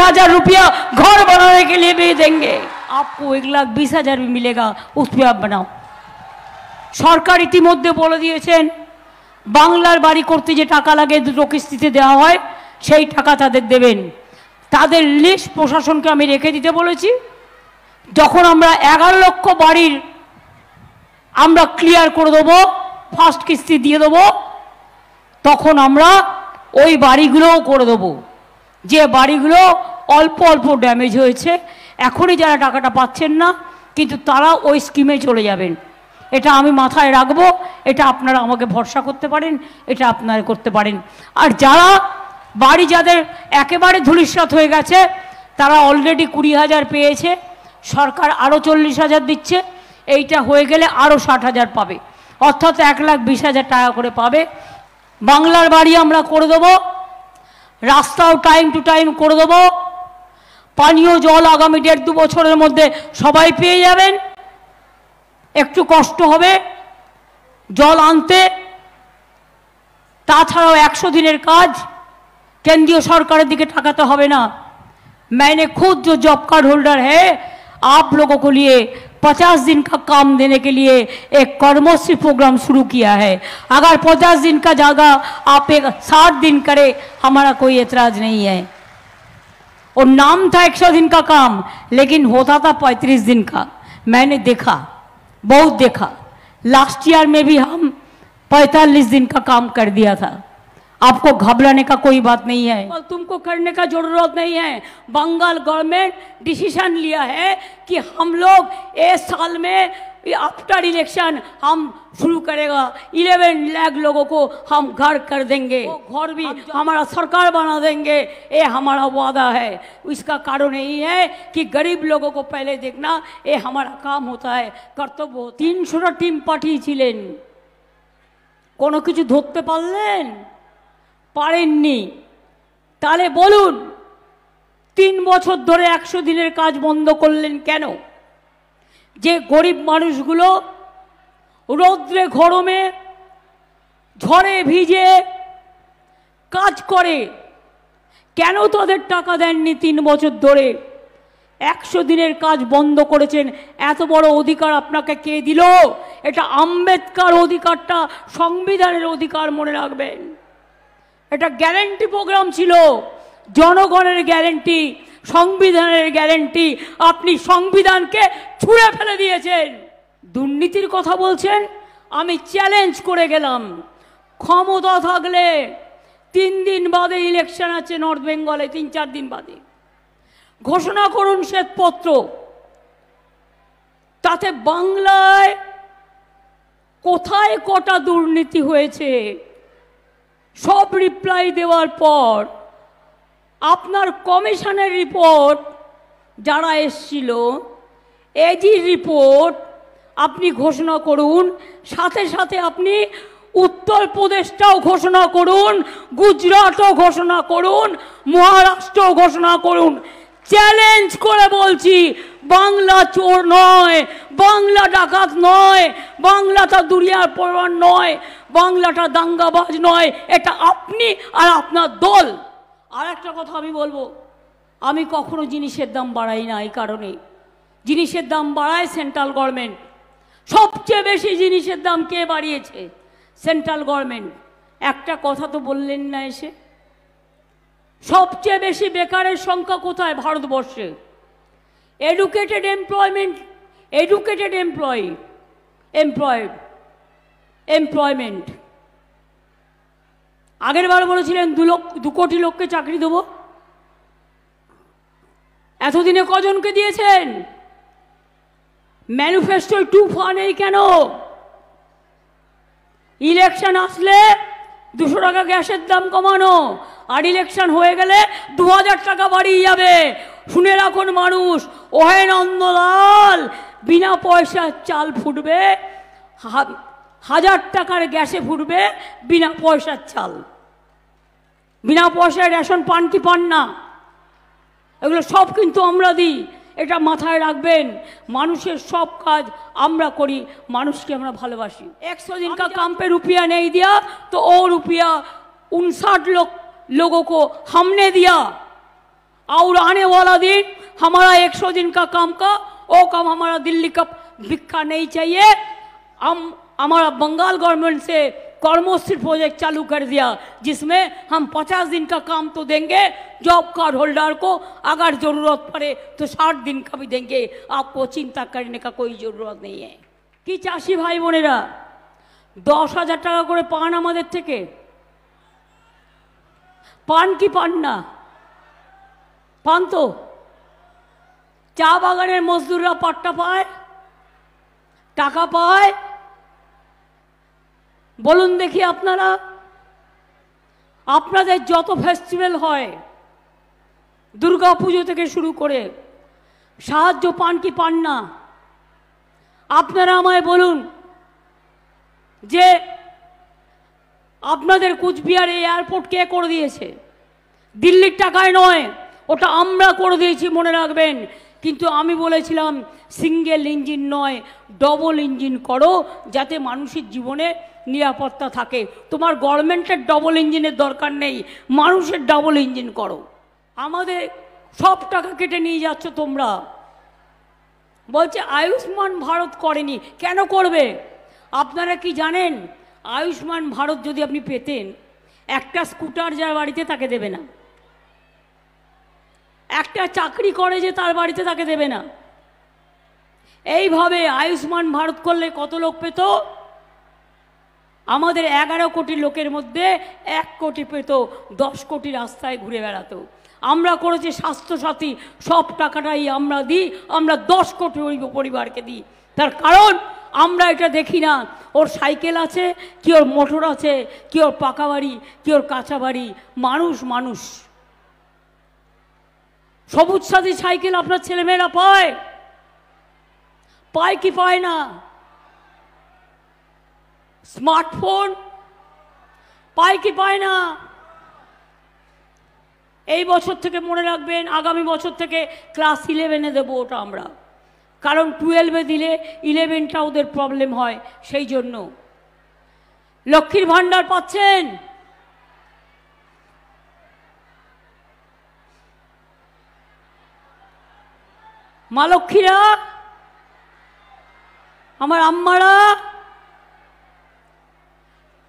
20,000 रुपया घर बनाने के लिए भी देंगे। आपको 1,20,000 भी मिलेगा, उस पर आप बनाओ। সরকার ইতিমধ্যে বলে দিয়েছেন বাংলার বাড়ি করতে যে টাকা লাগে 2টো কিস্তিতে দেওয়া হয় সেই টাকা তাদের দেবেন। তাদের লিস্ট প্রশাসনকে আমি রেখে দিতে বলেছি। যখন আমরা 11 লক্ষ বাড়ির আমরা ক্লিয়ার করে দেবো, ফার্স্ট কিস্তি দিয়ে দেবো, তখন আমরা ওই বাড়িগুলোও করে দেবো যে বাড়িগুলো অল্প অল্প ড্যামেজ হয়েছে। এখনই যারা টাকাটা পাচ্ছেন না কিন্তু তারা ওই স্কিমে চলে যাবেন। এটা আমি মাথায় রাখবো, এটা আপনারা আমাকে ভরসা করতে পারেন, এটা আপনারা করতে পারেন। আর যারা বাড়ি যাদের একেবারে ধূলিসাৎ হয়ে গেছে তারা অলরেডি 20,000 পেয়েছে, সরকার আরও 40,000 দিচ্ছে, এইটা হয়ে গেলে আরও 60,000 পাবে, অর্থাৎ 1,20,000 টাকা করে পাবে। বাংলার বাড়ি আমরা করে দেবো, রাস্তাও টাইম টু টাইম করে দেবো, পানীয় জল আগামী 1.5-2 বছরের মধ্যে সবাই পেয়ে যাবেন। একটু কষ্ট হবে জল আনতে, তাছাড়াও 100 দিনের কাজ केंद्रीय सरकार दिखे ताकाते होबे ना। मैंने खुद जो जॉब कार्ड होल्डर है आप लोगों को लिए 50 दिन का काम देने के लिए एक कर्मश्री प्रोग्राम शुरू किया है। अगर 50 दिन का जगह आप एक 60 दिन करें हमारा कोई एतराज नहीं है। और नाम था 100 दिन का काम लेकिन होता था 35 दिन का। मैंने देखा, बहुत देखा। लास्ट ईयर में भी हम 45 दिन का काम कर दिया था। आपको घबराने का कोई बात नहीं है, तुमको करने का जरूरत नहीं है। बंगाल गवर्नमेंट डिसीजन लिया है कि हम लोग इस साल में आफ्टर इलेक्शन हम शुरू करेगा 11 लाख लोगों को हम घर कर देंगे, घर भी हमारा सरकार बना देंगे, ये हमारा वादा है। इसका कारण यही है कि गरीब लोगों को पहले देखना, ये हमारा काम होता है, कर्तव्य। 300টা टीम পাঠিয়েছিলেন, কোনো কিছু ধরতে পারলেন? পারেননি। তাহলে বলুন 3 বছর ধরে 100 দিনের কাজ বন্ধ করলেন কেন? যে গরিব মানুষগুলো রৌদ্রে গরমে ঝড়ে ভিজে কাজ করে, কেন তাদের টাকা দেননি 3 বছর ধরে? 100 দিনের কাজ বন্ধ করেছেন। এত বড় অধিকার আপনাকে কে দিল? এটা আম্বেদকর অধিকারটা সংবিধানের অধিকার, মনে রাখবেন। এটা গ্যারান্টি প্রোগ্রাম ছিল, জনগণের গ্যারান্টি, সংবিধানের গ্যারান্টি। আপনি সংবিধানকে ছুঁড়ে ফেলে দিয়েছেন। দুর্নীতির কথা বলছেন, আমি চ্যালেঞ্জ করে গেলাম, ক্ষমতা থাকলে 3 দিন বাদে ইলেকশন আছে নর্থ বেঙ্গলে, 3-4 দিন বাদে ঘোষণা করুন শ্বেতপত্র। তাতে বাংলায় কোথায় কটা দুর্নীতি হয়েছে সব রিপ্লাই দেওয়ার পর আপনার কমিশনের রিপোর্ট যারা এসেছিল এজি রিপোর্ট আপনি ঘোষণা করুন। সাথে সাথে আপনি উত্তরপ্রদেশটাও ঘোষণা করুন, গুজরাটও ঘোষণা করুন, মহারাষ্ট্রও ঘোষণা করুন। চ্যালেঞ্জ করে বলছি, বাংলা চোর নয়, বাংলা ডাকাত নয়, বাংলাটা দুনিয়ার পরোয়ার নয়, বাংলাটা দাঙ্গাবাজ নয়। এটা আপনি আর আপনার দল। আর একটা কথা আমি বলবো, আমি কখনো জিনিসের দাম বাড়াই না। এই কারণে জিনিসের দাম বাড়ায় সেন্ট্রাল গভর্নমেন্ট। সবচেয়ে বেশি জিনিসের দাম কে বাড়িয়েছে? Central government. একটা কথা তো বললেন না এসে। সবচেয়ে বেশি বেকারের সংখ্যা কোথায় ভারতবর্ষে? Educated employment, educated employment. আগের বার বলেছিলেন 2 কোটি লোককে চাকরি দেবো। এতদিনে কজনকে দিয়েছেন? ম্যানিফেস্টোয় টুফা নেই কেন? ইলেকশন আসলে 200 টাকা গ্যাসের দাম কমানো, আর ইলেকশন হয়ে গেলে 2000 টাকা বাড়িয়ে যাবে। শুনে রাখুন মানুষ, ওহে নন্দলাল, বিনা পয়সার চাল ফুটবে, 1000 টাকার গ্যাসে ফুটবে বিনা পয়সার চাল। বিনা পয়সায় রেশন পান কি পান না? এগুলো সব কিন্তু আমরা দিই, এটা মাথায় রাখবেন। মানুষের সব কাজ আমরা করি, মানুষকে আমরা ভালোবাসি। 100 दिन का काम पे रुपया नहीं दिया तो वो रुपया 59 लोगों को हमने दिया। और आने वाला दिन हमारा 100 दिन का काम का वो काम हमारा दिल्ली का भिक्षा नहीं चाहिए। हम हमारा बंगाल गवर्नमेंट से कर्मश्री प्रोजेक्ट चालू कर दिया, जिसमें हम 50 दिन का काम तो देंगे जॉब कार्ड होल्डर को, अगर जरूरत पड़े तो 60 दिन का भी देंगे। आपको चिंता करने का कोई जरूरत नहीं है। कि चाषी भाई बोनेरा 10,000 টাকা করে পান আমাদের থেকে, পান কি পান না? পান তো। চা বাগানের মজদুররা পাট্টা পায়, টাকা পায়? বলুন দেখি আপনারা, আপনাদের যত ফেস্টিভ্যাল হয় দুর্গা পুজো থেকে শুরু করে সাহায্য পান কি পান না? আপনারা আমায় বলুন যে আপনাদের কুচবিহারে এয়ারপোর্ট কে করে দিয়েছে? দিল্লির টাকায় নয়, ওটা আমরা করে দিয়েছি, মনে রাখবেন। কিন্তু আমি বলেছিলাম সিঙ্গেল ইঞ্জিন নয়, ডবল ইঞ্জিন করো, যাতে মানুষের জীবনে নিরাপত্তা থাকে। তোমার গভর্নমেন্টের ডবল ইঞ্জিনের দরকার নেই, মানুষের ডবল ইঞ্জিন করো। আমাদের সব টাকা কেটে নিয়ে যাচ্ছ তোমরা। বলছে আয়ুষ্মান ভারত করেনি, কেন করবে? আপনারা কি জানেন আয়ুষ্মান ভারত যদি আপনি পেতেন, একটা স্কুটার যার বাড়িতে তাকে দেবে না, একটা চাকরি করে যে তার বাড়িতে তাকে দেবে না। এইভাবে আয়ুষ্মান ভারত করলে কত লোক পেত? আমাদের 11 কোটি লোকের মধ্যে 1 কোটি পেত, 10 কোটি রাস্তায় ঘুরে বেড়াতো। আমরা করেছি স্বাস্থ্যসাথী, সব টাকাটাই আমরা দিই, আমরা 10 কোটি পরিবারকে দিই। তার কারণ আমরা এটা দেখি না ওর সাইকেল আছে কি, ওর মোটর আছে কি, ওর পাকা বাড়ি কি, ওর কাঁচা বাড়ি। মানুষ মানুষ। সবুজ সাথী সাইকেল আপনার ছেলেমেয়েরা পায়? পায় কি পায় না? স্মার্টফোন পায় কি পায় না? এই বছর থেকে মনে রাখবেন, আগামী বছর থেকে ক্লাস 11-এ দেবো ওটা আমরা, কারণ 12-এ দিলে 11টা ওদের প্রবলেম হয়, সেই জন্য। লক্ষ্মীর ভান্ডার পাচ্ছেন? মা লক্ষ্মীরা, আমার আম্মারা,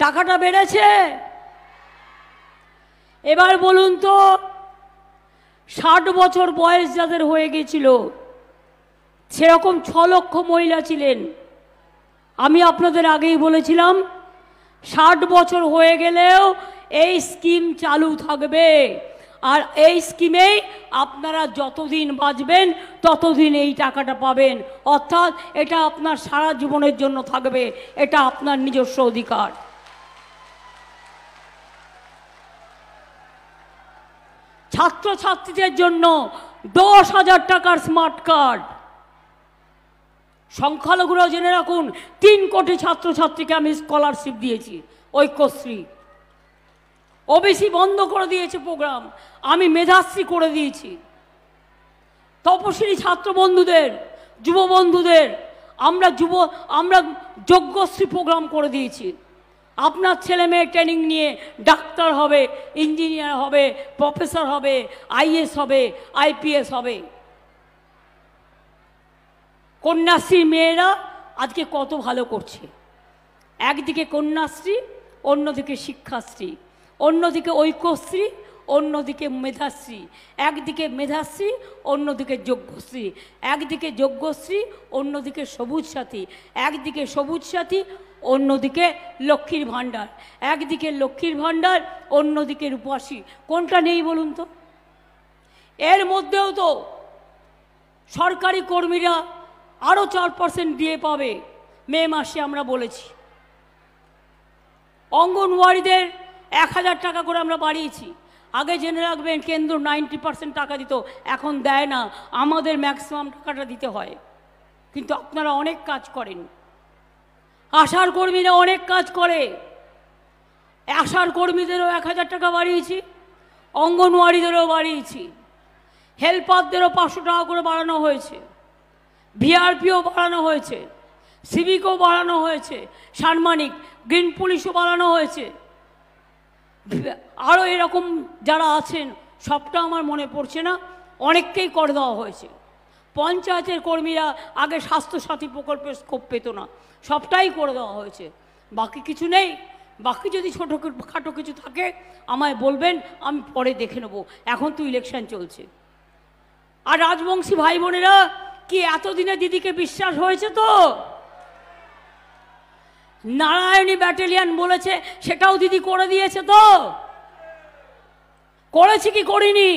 টাকাটা বেড়েছে? এবার বলুন তো, 60 বছর বয়স যাদের হয়ে গেছিল, সেরকম 6 লক্ষ মহিলা ছিলেন। আমি আপনাদের আগেই বলেছিলাম 60 বছর হয়ে গেলেও এই স্কিম চালু থাকবে, আর এই স্কিমেই আপনারা যতদিন বাঁচবেন ততদিন এই টাকাটা পাবেন। অর্থাৎ এটা আপনার সারা জীবনের জন্য থাকবে, এটা আপনার নিজস্ব অধিকার। ছাত্রছাত্রীদের জন্য 10,000 টাকার স্মার্ট কার্ড। সংখ্যালঘুরাও জেনে রাখুন, 3 কোটি ছাত্রছাত্রীকে আমি স্কলারশিপ দিয়েছি, ঐক্যশ্রী। ওবিসি বন্ধ করে দিয়েছে প্রোগ্রাম, আমি মেধাশ্রী করে দিয়েছি। তপশিলি ছাত্র বন্ধুদের, যুব বন্ধুদের আমরা যোগ্যশ্রী প্রোগ্রাম করে দিয়েছি। আপনার ছেলে মেয়ে ট্রেনিং নিয়ে ডাক্তার হবে, ইঞ্জিনিয়ার হবে, প্রফেসর হবে, আইএস হবে, আইপিএস হবে। কন্যাশ্রী মেয়েরা আজকে কত ভালো করছে। একদিকে কন্যাশ্রী, অন্যদিকে শিক্ষাশ্রী, অন্যদিকে ঐক্যশ্রী, অন্যদিকে মেধাশ্রী। একদিকে মেধাশ্রী, অন্যদিকে যোগ্যশ্রী। একদিকে যোগ্যশ্রী, অন্যদিকে সবুজ সাথী। একদিকে সবুজ সাথী, অন্যদিকে লক্ষ্মীর ভাণ্ডার। একদিকে লক্ষ্মীর ভাণ্ডার, অন্যদিকে রূপশ্রী। কোনটা নেই বলুন তো? এর মধ্যেও তো সরকারি কর্মীরা আরও 4% দিয়ে পাবে মে মাসে, আমরা বলেছি। অঙ্গনওয়াড়িদের 1,000 টাকা করে আমরা বাড়িয়েছি। আগে জেনে রাখবেন, কেন্দ্র 90% টাকা দিত, এখন দেয় না, আমাদের ম্যাক্সিমাম টাকাটা দিতে হয়। কিন্তু আপনারা অনেক কাজ করেন। আশার কর্মীরা অনেক কাজ করে, আশার কর্মীদেরও 1,000 টাকা বাড়িয়েছি, অঙ্গনওয়াড়িদেরও বাড়িয়েছি, হেল্পারদেরও 500 টাকা করে বাড়ানো হয়েছে, ভিআরপিও বাড়ানো হয়েছে, সিভিকও বাড়ানো হয়েছে, সাম্মানিক গ্রিন পুলিশও বাড়ানো হয়েছে। আরও এরকম যারা আছেন সবটা আমার মনে পড়ছে না, অনেককেই করে দেওয়া হয়েছে। পঞ্চায়েতের কর্মীরা আগে স্বাস্থ্যসাথী প্রকল্পের স্কোপ পেত না, সবটাই করে দেওয়া হয়েছে। বাকি কিছু নেই, বাকি যদি ছোটোখাটো কিছু থাকে আমায় বলবেন, আমি পরে দেখে নেব। এখন তো ইলেকশন চলছে। আর রাজবংশী ভাই বোনেরা, কি এতদিনে দিদিকে বিশ্বাস হয়েছে তো? নারায়ণী ব্যাটালিয়ান বলেছে, সেটাও দিদি করে দিয়েছে তো? করেছি কি করিনি?